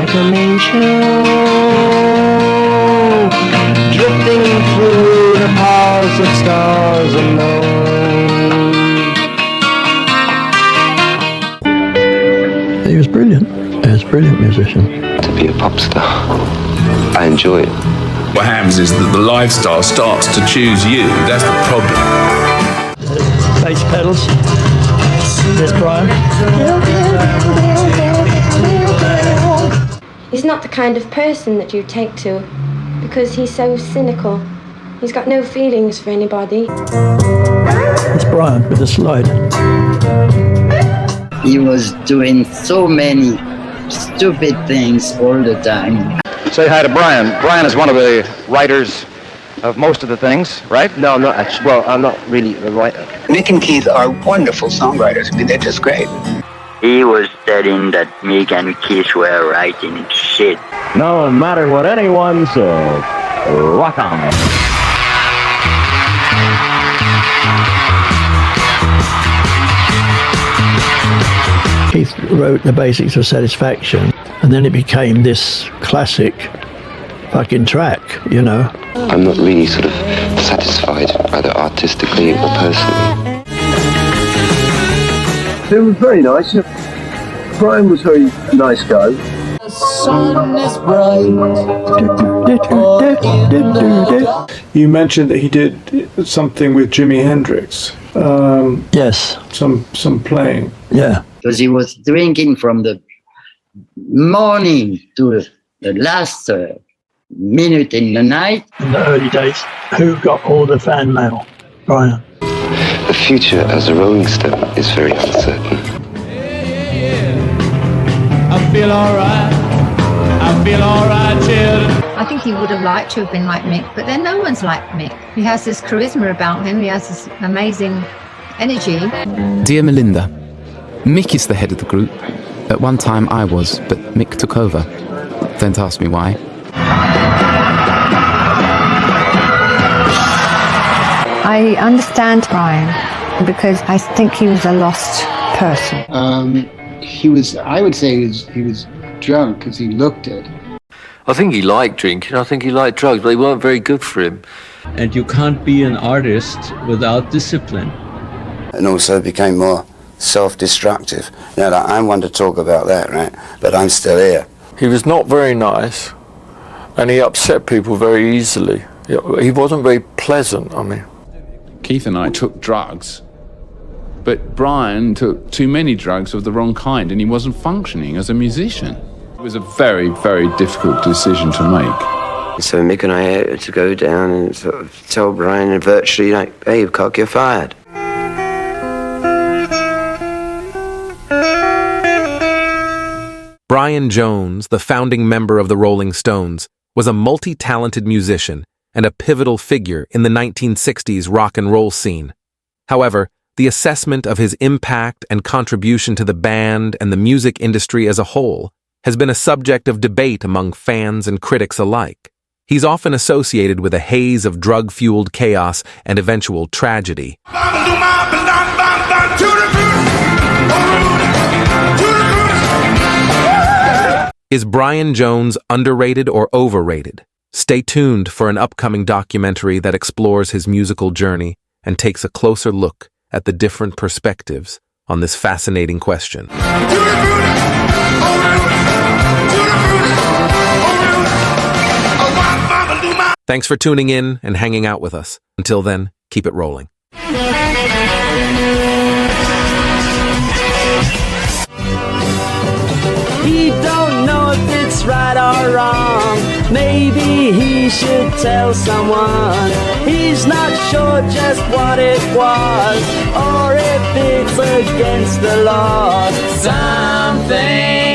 automation, drifting through the paths of stars unknown. He was brilliant. He was a brilliant musician. To be a pop star, I enjoy it. What happens is that the lifestyle starts to choose you. That's the problem. Bass pedals. There's Brian. He's not the kind of person that you take to because he's so cynical. He's got no feelings for anybody. It's Brian with the slide. He was doing so many stupid things all the time. Say hi to Brian. Brian is one of the writers of most of the things, right? No, I'm not actually. Well, I'm not really a writer. Mick and Keith are wonderful songwriters. I mean, they're just great. He was saying that Mick and Keith were writing shit. No matter what anyone says, rock on. Keith wrote the basics of Satisfaction, and then it became this classic fucking track, you know. I'm not really sort of satisfied, either artistically or personally. It was very nice. Brian was a very nice guy. The sun is bright. You mentioned that he did something with Jimi Hendrix. Yes. Some playing. Yeah. Because he was drinking from the morning to the last minute in the night. In the early days. Who got all the fan mail? Brian. The future as a Rolling Stone is very uncertain. I feel alright. I feel alright, children. I think he would have liked to have been like Mick, but then no one's like Mick. He has this charisma about him. He has this amazing energy. Dear Melinda, Mick is the head of the group. At one time I was, but Mick took over. Don't ask me why. I understand Brian because I think he was a lost person. I would say he was drunk because he looked it. I think he liked drinking, I think he liked drugs, but they weren't very good for him. And you can't be an artist without discipline. And also became more self-destructive. Now, like, I'm one to talk about that, right? But I'm still here. He was not very nice, and he upset people very easily. He wasn't very pleasant, I mean. Keith and I took drugs, but Brian took too many drugs of the wrong kind, and he wasn't functioning as a musician. It was a very, very difficult decision to make. So Mick and I had to go down and sort of tell Brian virtually, like, hey, cock, you're fired. Brian Jones, the founding member of the Rolling Stones, was a multi-talented musician and a pivotal figure in the 1960s rock and roll scene. However, the assessment of his impact and contribution to the band and the music industry as a whole has been a subject of debate among fans and critics alike. He's often associated with a haze of drug-fueled chaos and eventual tragedy. Is Brian Jones underrated or overrated? Stay tuned for an upcoming documentary that explores his musical journey and takes a closer look at the different perspectives on this fascinating question. Thanks for tuning in and hanging out with us. Until then, keep it rolling. He don't know if it's right or wrong. Maybe he should tell someone. He's not sure just what it was, or if it's against the law. Something